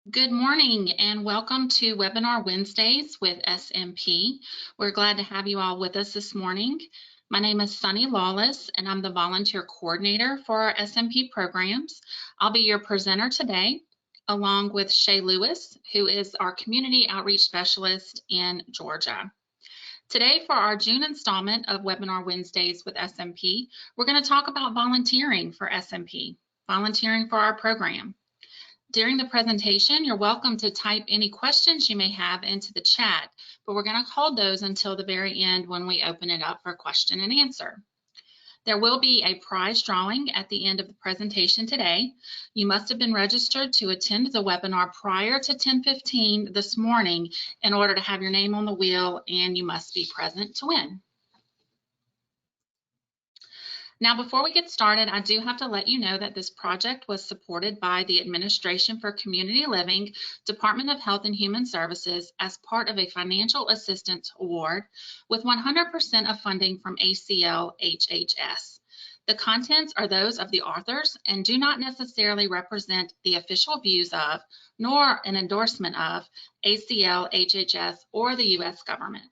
Good morning and welcome to Webinar Wednesdays with SMP. We're glad to have you all with us this morning. My name is Sunny Lawless and I'm the volunteer coordinator for our SMP programs. I'll be your presenter today along with Shay Lewis, who is our community outreach specialist in Georgia. Today for our June installment of Webinar Wednesdays with SMP, we're going to talk about volunteering for SMP, volunteering for our program. During the presentation, you're welcome to type any questions you may have into the chat, but we're going to hold those until the very end when we open it up for question and answer. There will be a prize drawing at the end of the presentation today. You must have been registered to attend the webinar prior to 10:15 this morning in order to have your name on the wheel, and you must be present to win. Now, before we get started, I do have to let you know that this project was supported by the Administration for Community Living, Department of Health and Human Services as part of a financial assistance award with 100% of funding from ACL-HHS. The contents are those of the authors and do not necessarily represent the official views of, nor an endorsement of, ACL-HHS or the U.S. government.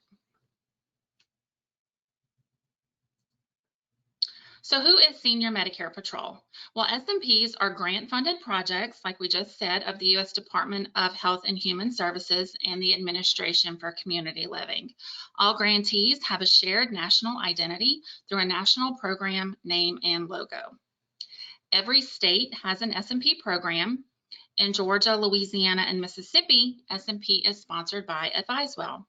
So who is Senior Medicare Patrol? Well, SMPs are grant-funded projects, like we just said, of the U.S. Department of Health and Human Services and the Administration for Community Living. All grantees have a shared national identity through a national program name and logo. Every state has an SMP program. In Georgia, Louisiana, and Mississippi, SMP is sponsored by AdviseWell.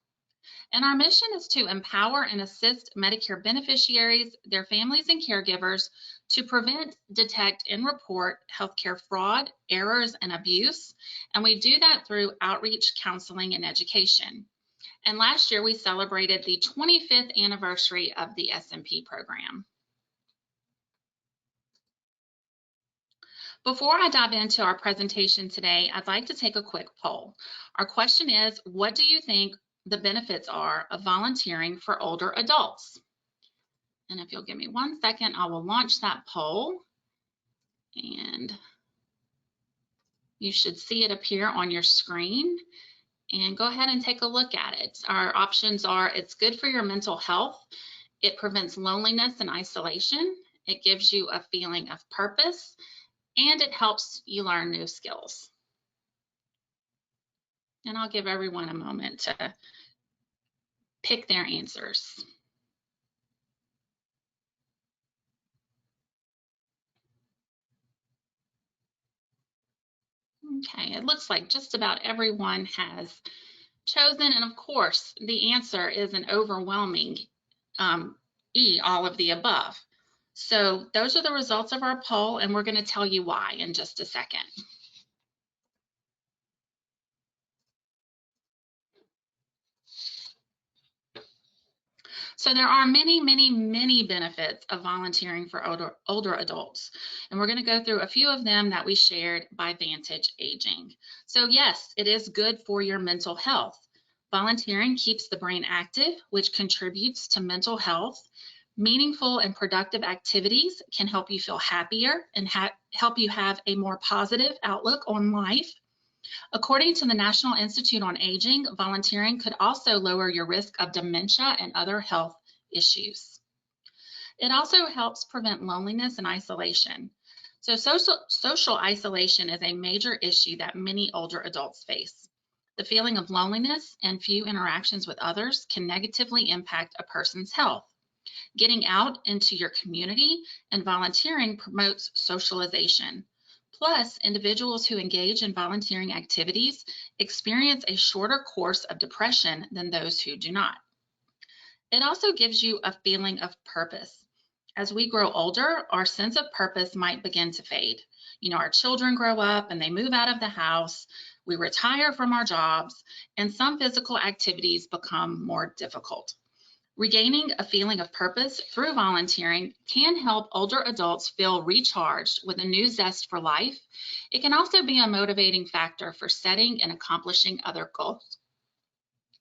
And our mission is to empower and assist Medicare beneficiaries, their families, and caregivers to prevent, detect, and report healthcare fraud, errors, and abuse. And we do that through outreach, counseling, and education. And last year, we celebrated the 25th anniversary of the SMP program. Before I dive into our presentation today, I'd like to take a quick poll. Our question is, what do you think the benefits are of volunteering for older adults? And if you'll give me 1 second, I will launch that poll and you should see it appear on your screen, and go ahead and take a look at it. Our options are: it's good for your mental health, it prevents loneliness and isolation, it gives you a feeling of purpose, and it helps you learn new skills. And I'll give everyone a moment to pick their answers. Okay, it looks like just about everyone has chosen, and of course, the answer is an overwhelming E, all of the above. So those are the results of our poll, and we're going to tell you why in just a second. So there are many, many, many benefits of volunteering for older adults. And we're going to go through a few of them that we shared by Vantage Aging. So yes, it is good for your mental health. Volunteering keeps the brain active, which contributes to mental health. Meaningful and productive activities can help you feel happier and help you have a more positive outlook on life. According to the National Institute on Aging, volunteering could also lower your risk of dementia and other health issues. It also helps prevent loneliness and isolation. So social isolation is a major issue that many older adults face. The feeling of loneliness and few interactions with others can negatively impact a person's health. Getting out into your community and volunteering promotes socialization. Plus, individuals who engage in volunteering activities experience a shorter course of depression than those who do not. It also gives you a feeling of purpose. As we grow older, our sense of purpose might begin to fade. You know, our children grow up and they move out of the house, we retire from our jobs, and some physical activities become more difficult. Regaining a feeling of purpose through volunteering can help older adults feel recharged with a new zest for life. It can also be a motivating factor for setting and accomplishing other goals.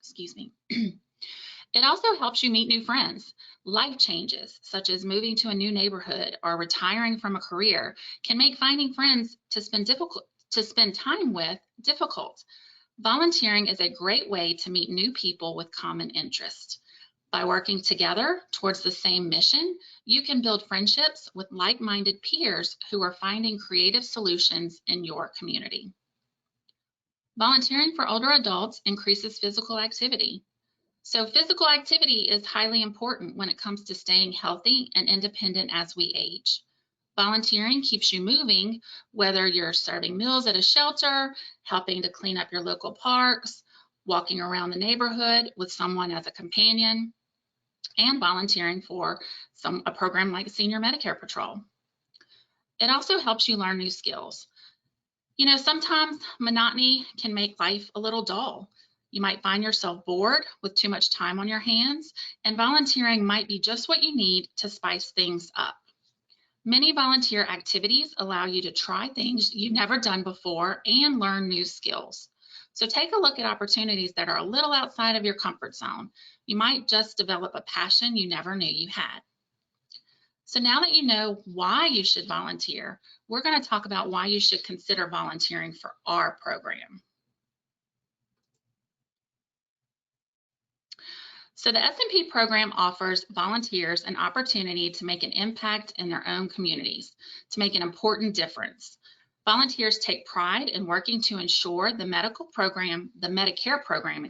Excuse me. It also helps you meet new friends. Life changes, such as moving to a new neighborhood or retiring from a career, can make finding friends to to spend time with difficult. Volunteering is a great way to meet new people with common interests. By working together towards the same mission, you can build friendships with like-minded peers who are finding creative solutions in your community. Volunteering for older adults increases physical activity. So physical activity is highly important when it comes to staying healthy and independent as we age. Volunteering keeps you moving, whether you're serving meals at a shelter, helping to clean up your local parks, walking around the neighborhood with someone as a companion, and volunteering for a program like Senior Medicare Patrol. It also helps you learn new skills. You know, sometimes monotony can make life a little dull. You might find yourself bored with too much time on your hands, and volunteering might be just what you need to spice things up. Many volunteer activities allow you to try things you've never done before and learn new skills. So take a look at opportunities that are a little outside of your comfort zone. You might just develop a passion you never knew you had. So now that you know why you should volunteer, we're going to talk about why you should consider volunteering for our program. So the SMP program offers volunteers an opportunity to make an impact in their own communities, to make an important difference. Volunteers take pride in working to ensure the Medicare program,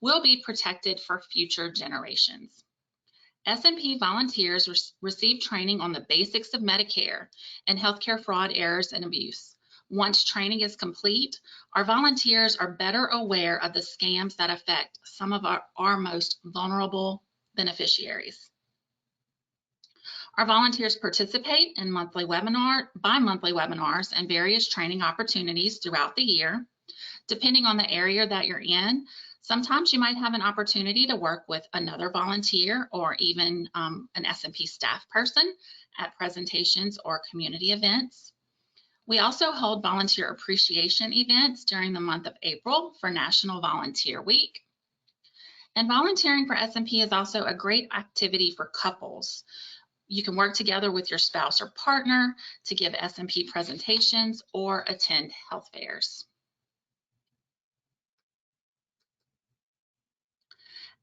will be protected for future generations. SMP volunteers receive training on the basics of Medicare and healthcare fraud, errors, and abuse. Once training is complete, our volunteers are better aware of the scams that affect some of our most vulnerable beneficiaries. Our volunteers participate in bi-monthly webinars and various training opportunities throughout the year. Depending on the area that you're in, sometimes you might have an opportunity to work with another volunteer or even an SMP staff person at presentations or community events. We also hold volunteer appreciation events during the month of April for National Volunteer Week. And volunteering for SMP is also a great activity for couples. You can work together with your spouse or partner to give SMP presentations or attend health fairs.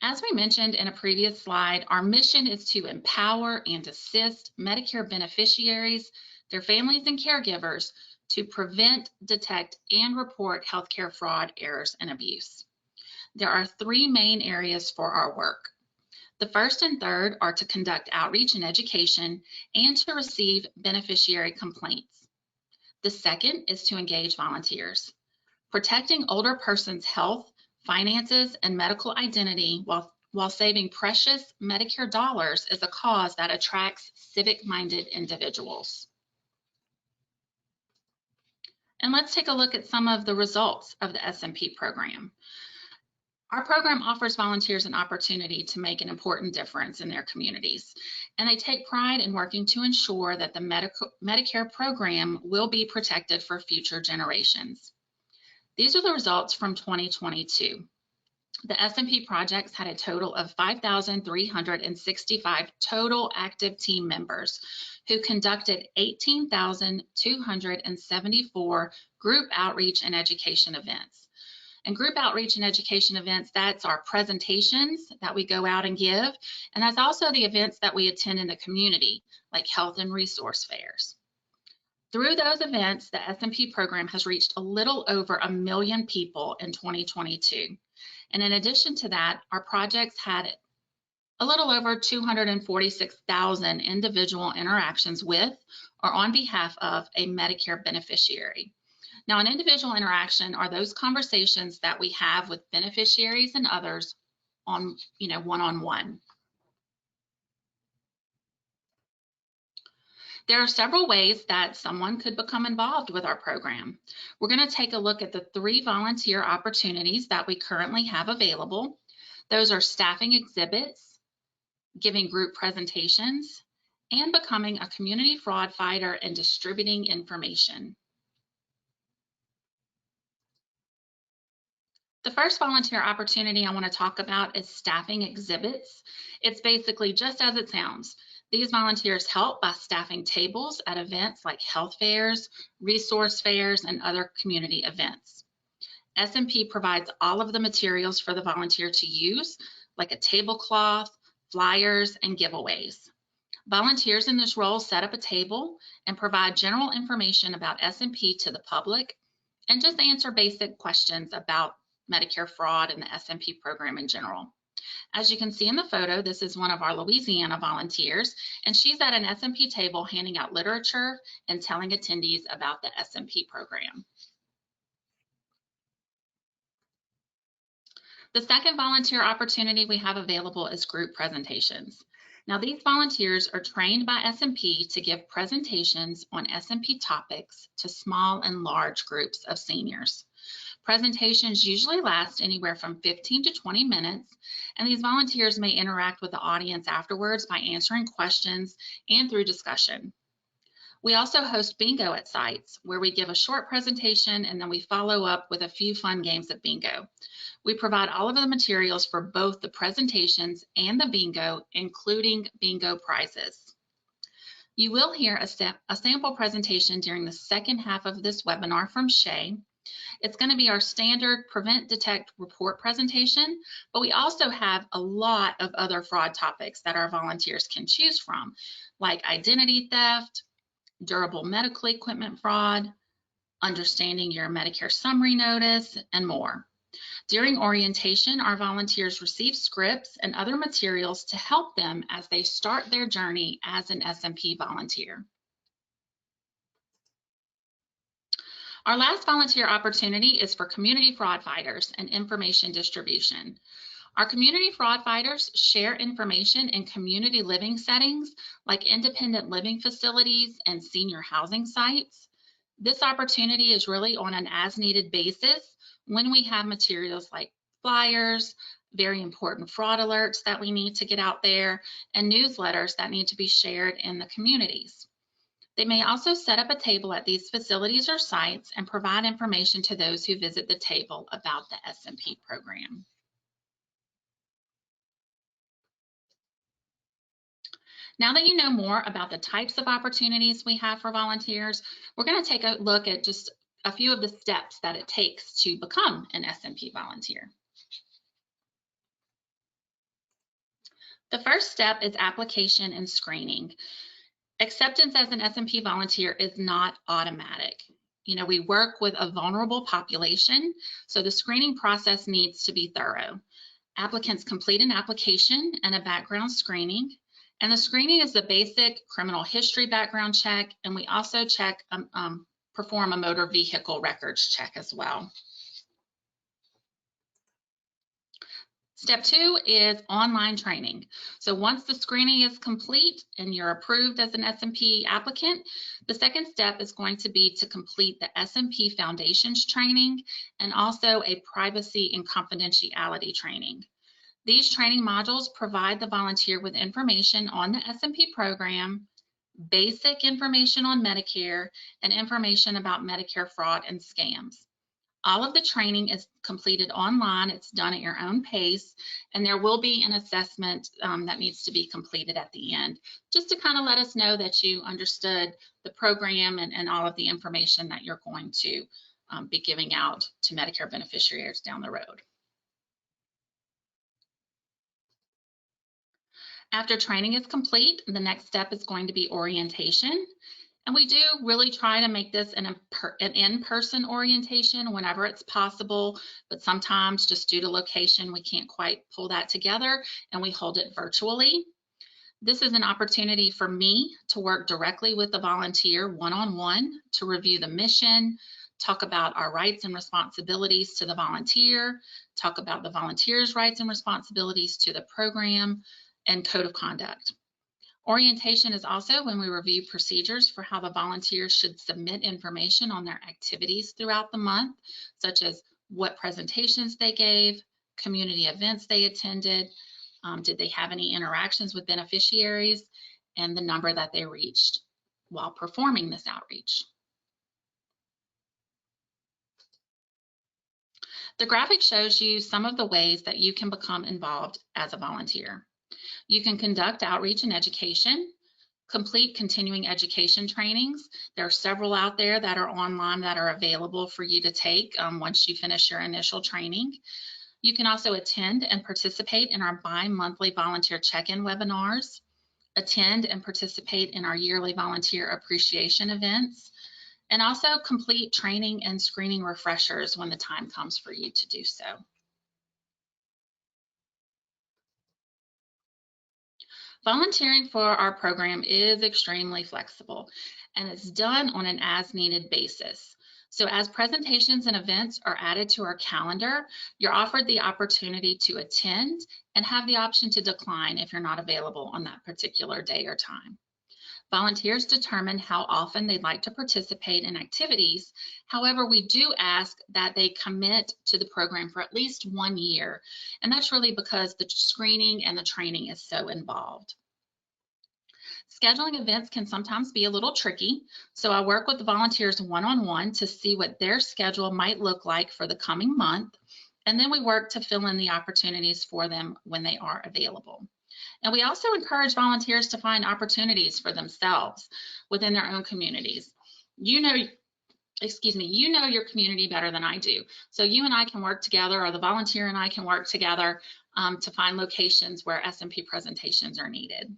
As we mentioned in a previous slide, our mission is to empower and assist Medicare beneficiaries, their families and caregivers to prevent, detect, and report healthcare fraud, errors, and abuse. There are three main areas for our work. The first and third are to conduct outreach and education and to receive beneficiary complaints. The second is to engage volunteers. Protecting older persons' health, finances, and medical identity while saving precious Medicare dollars is a cause that attracts civic-minded individuals. And let's take a look at some of the results of the SMP program. Our program offers volunteers an opportunity to make an important difference in their communities, and they take pride in working to ensure that the Medicare program will be protected for future generations. These are the results from 2022. The SMP projects had a total of 5,365 total active team members who conducted 18,274 group outreach and education events. And group outreach and education events, that's our presentations that we go out and give, and that's also the events that we attend in the community, like health and resource fairs. Through those events, the SMP program has reached a little over 1 million people in 2022. And in addition to that, our projects had a little over 246,000 individual interactions with or on behalf of a Medicare beneficiary. Now, an individual interaction are those conversations that we have with beneficiaries and others on, one-on-one. There are several ways that someone could become involved with our program. We're going to take a look at the 3 volunteer opportunities that we currently have available. Those are staffing exhibits, giving group presentations, and becoming a community fraud fighter and distributing information. The first volunteer opportunity I want to talk about is staffing exhibits. It's basically just as it sounds. These volunteers help by staffing tables at events like health fairs, resource fairs, and other community events. SMP provides all of the materials for the volunteer to use, like a tablecloth, flyers, and giveaways. Volunteers in this role set up a table and provide general information about SMP to the public and just answer basic questions about Medicare fraud and the SMP program in general. As you can see in the photo, this is one of our Louisiana volunteers, and she's at an SMP table handing out literature and telling attendees about the SMP program. The second volunteer opportunity we have available is group presentations. Now, these volunteers are trained by SMP to give presentations on SMP topics to small and large groups of seniors. Presentations usually last anywhere from 15 to 20 minutes, and these volunteers may interact with the audience afterwards by answering questions and through discussion. We also host bingo at sites where we give a short presentation and then we follow up with a few fun games of bingo. We provide all of the materials for both the presentations and the bingo, including bingo prizes. You will hear a sample presentation during the second half of this webinar from Shay. It's going to be our standard prevent, detect, report presentation, but we also have a lot of other fraud topics that our volunteers can choose from, like identity theft, durable medical equipment fraud, understanding your Medicare summary notice, and more. During orientation, our volunteers receive scripts and other materials to help them as they start their journey as an SMP volunteer. Our last volunteer opportunity is for community fraud fighters and information distribution. Our community fraud fighters share information in community living settings like independent living facilities and senior housing sites. This opportunity is really on an as-needed basis when we have materials like flyers, very important fraud alerts that we need to get out there, and newsletters that need to be shared in the communities. They may also set up a table at these facilities or sites and provide information to those who visit the table about the SMP program. Now that you know more about the types of opportunities we have for volunteers, we're going to take a look at just a few of the steps that it takes to become an SMP volunteer. The first step is application and screening. Acceptance as an SMP volunteer is not automatic. We work with a vulnerable population, so the screening process needs to be thorough. Applicants complete an application and a background screening, and the screening is the basic criminal history background check, and we also perform a motor vehicle records check as well. Step 2 is online training. So once the screening is complete and you're approved as an SMP applicant, the second step is going to be to complete the SMP Foundations training and also a privacy and confidentiality training. These training modules provide the volunteer with information on the SMP program, basic information on Medicare, and information about Medicare fraud and scams. All of the training is completed online. It's done at your own pace, and there will be an assessment that needs to be completed at the end, just to kind of let us know that you understood the program and all of the information that you're going to be giving out to Medicare beneficiaries down the road. After training is complete, the next step is going to be orientation. And we do really try to make this an in-person orientation whenever it's possible, but sometimes just due to location, we can't quite pull that together and we hold it virtually. This is an opportunity for me to work directly with the volunteer one-on-one to review the mission, talk about our rights and responsibilities to the volunteer, talk about the volunteer's rights and responsibilities to the program, and code of conduct. Orientation is also when we review procedures for how the volunteers should submit information on their activities throughout the month, such as what presentations they gave, community events they attended, did they have any interactions with beneficiaries, and the number that they reached while performing this outreach. The graphic shows you some of the ways that you can become involved as a volunteer. You can conduct outreach and education. Complete continuing education trainings. There are several out there that are online that are available for you to take once you finish your initial training. You can also attend and participate in our bi-monthly volunteer check-in webinars, attend and participate in our yearly volunteer appreciation events, and also complete training and screening refreshers when the time comes for you to do so. Volunteering for our program is extremely flexible, and it's done on an as-needed basis. So as presentations and events are added to our calendar, you're offered the opportunity to attend and have the option to decline if you're not available on that particular day or time. Volunteers determine how often they'd like to participate in activities. However, we do ask that they commit to the program for at least 1 year, and that's really because the screening and the training is so involved. Scheduling events can sometimes be a little tricky, so I work with the volunteers one-on-one to see what their schedule might look like for the coming month, and then we work to fill in the opportunities for them when they are available. And we also encourage volunteers to find opportunities for themselves within their own communities. You know your community better than I do. So you and I can work together, or the volunteer and I can work together to find locations where SMP presentations are needed.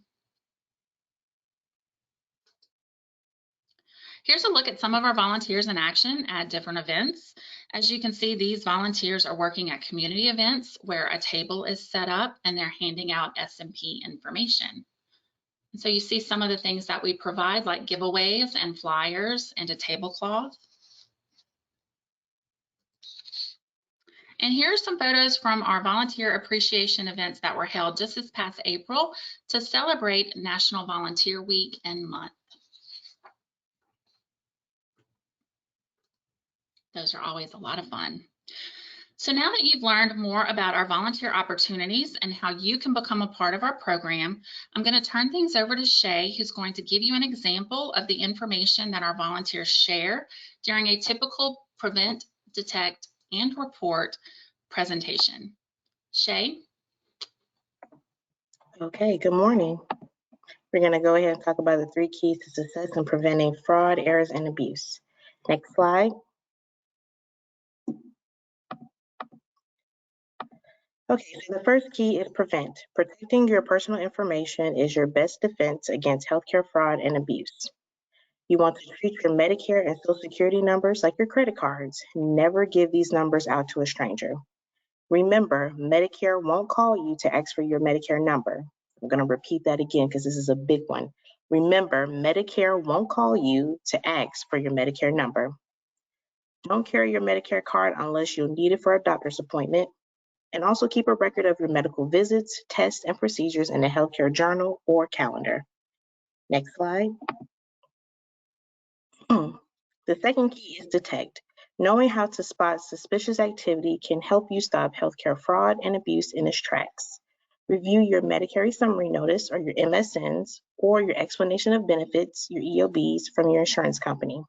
Here's a look at some of our volunteers in action at different events. As you can see, these volunteers are working at community events where a table is set up and they're handing out SMP information. And so you see some of the things that we provide, like giveaways and flyers and a tablecloth. And here's some photos from our volunteer appreciation events that were held just this past April to celebrate National Volunteer Week and Month. Those are always a lot of fun. So now that you've learned more about our volunteer opportunities and how you can become a part of our program, I'm going to turn things over to Shay, who's going to give you an example of the information that our volunteers share during a typical prevent, detect, and report presentation. Shay? Okay, good morning. We're going to go ahead and talk about the 3 keys to success in preventing fraud, errors, and abuse. Next slide. Okay, so the first key is prevent. Protecting your personal information is your best defense against healthcare fraud and abuse. You want to treat your Medicare and Social Security numbers like your credit cards. Never give these numbers out to a stranger. Remember, Medicare won't call you to ask for your Medicare number. I'm going to repeat that again because this is a big one. Remember, Medicare won't call you to ask for your Medicare number. Don't carry your Medicare card unless you'll need it for a doctor's appointment. And also keep a record of your medical visits, tests, and procedures in a healthcare journal or calendar. Next slide. The second key is detect. Knowing how to spot suspicious activity can help you stop healthcare fraud and abuse in its tracks. Review your Medicare summary notice, or your MSNs, or your explanation of benefits, your EOBs, from your insurance company.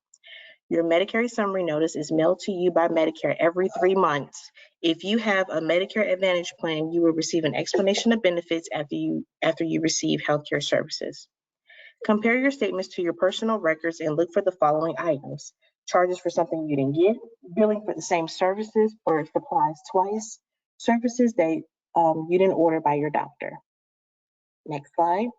Your Medicare summary notice is mailed to you by Medicare every 3 months. If you have a Medicare Advantage plan, you will receive an explanation of benefits after you receive healthcare services. Compare your statements to your personal records and look for the following items: charges for something you didn't get, billing for the same services or supplies twice, services that you didn't order by your doctor. Next slide.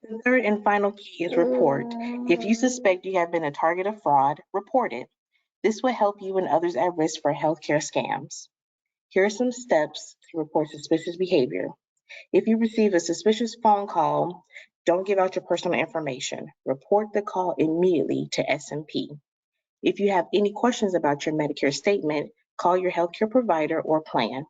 The third and final key is report. If you suspect you have been a target of fraud, report it. This will help you and others at risk for healthcare scams. Here are some steps to report suspicious behavior. If you receive a suspicious phone call, don't give out your personal information. Report the call immediately to SMP. If you have any questions about your Medicare statement, call your healthcare provider or plan.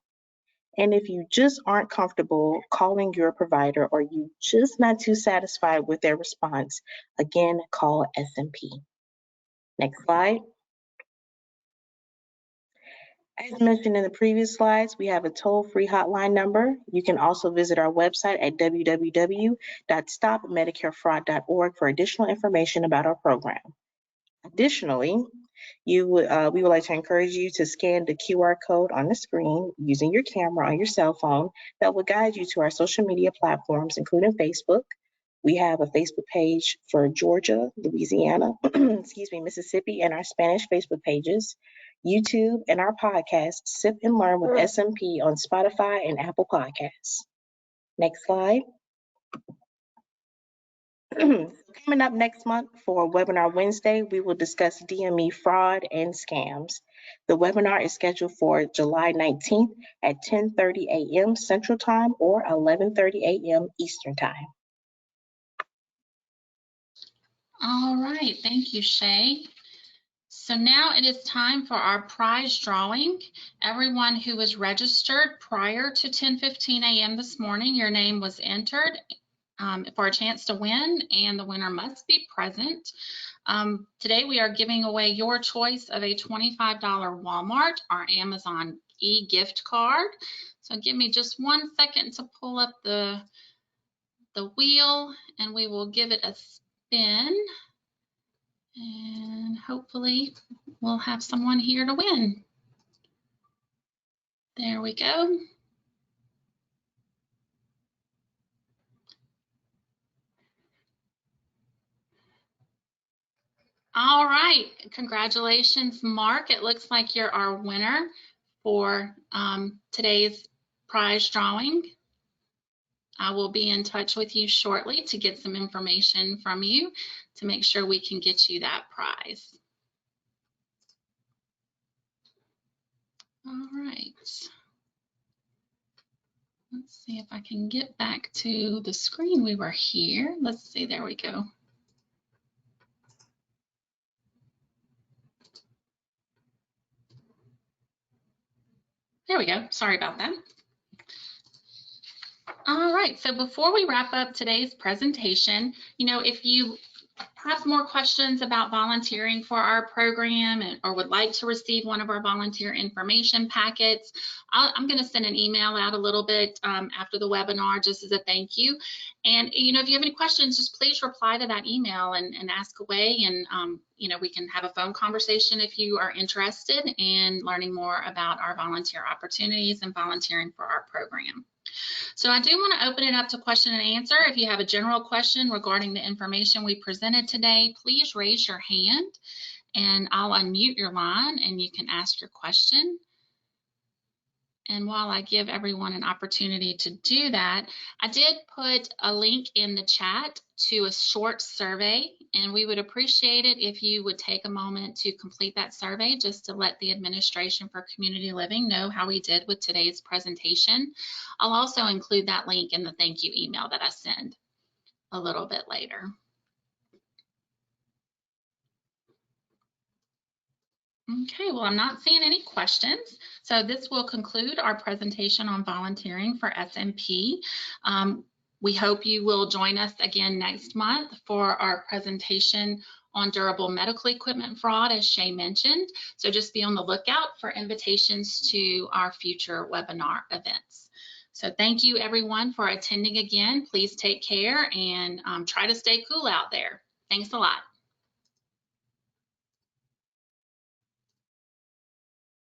And if you just aren't comfortable calling your provider, or you just not too satisfied with their response, again, call SMP. Next slide. As mentioned in the previous slides, we have a toll-free hotline number. You can also visit our website at www.stopmedicarefraud.org for additional information about our program. Additionally, We would like to encourage you to scan the QR code on the screen using your camera on your cell phone that will guide you to our social media platforms, including Facebook. We have a Facebook page for Georgia, Louisiana, Mississippi, and our Spanish Facebook pages, YouTube, and our podcast, Sip and Learn with SMP on Spotify and Apple Podcasts. Next slide. Coming up next month for Webinar Wednesday, we will discuss DME fraud and scams. The webinar is scheduled for July 19th at 10:30 a.m. Central Time or 11:30 a.m. Eastern Time. All right, thank you, Shay. So now it is time for our prize drawing. Everyone who was registered prior to 10:15 a.m. this morning, your name was entered for a chance to win, and the winner must be present. Today we are giving away your choice of a $25 Walmart or Amazon e-gift card. So give me just 1 second to pull up the wheel, and we will give it a spin. And hopefully we'll have someone here to win. There we go. All right, congratulations, Mark. It looks like you're our winner for today's prize drawing. I will be in touch with you shortly to get some information from you to make sure we can get you that prize. All right. Let's see if I can get back to the screen we were here. Let's see, there we go. There we go. Sorry about that. All right, so before we wrap up today's presentation, if you have more questions about volunteering for our program or would like to receive one of our volunteer information packets, I'm going to send an email out a little bit after the webinar just as a thank you. And, if you have any questions, just please reply to that email and ask away. And, we can have a phone conversation if you are interested in learning more about our volunteer opportunities and volunteering for our program. So I do want to open it up to question and answer. If you have a general question regarding the information we presented today, please raise your hand and I'll unmute your line and you can ask your question. And while I give everyone an opportunity to do that, I did put a link in the chat to a short survey, and we would appreciate it if you would take a moment to complete that survey just to let the Administration for Community Living know how we did with today's presentation. I'll also include that link in the thank you email that I send a little bit later. Okay, well, I'm not seeing any questions. So this will conclude our presentation on volunteering for SMP. We hope you will join us again next month for our presentation on durable medical equipment fraud, as Shay mentioned. So just be on the lookout for invitations to our future webinar events. So thank you everyone for attending again. Please take care and try to stay cool out there. Thanks a lot.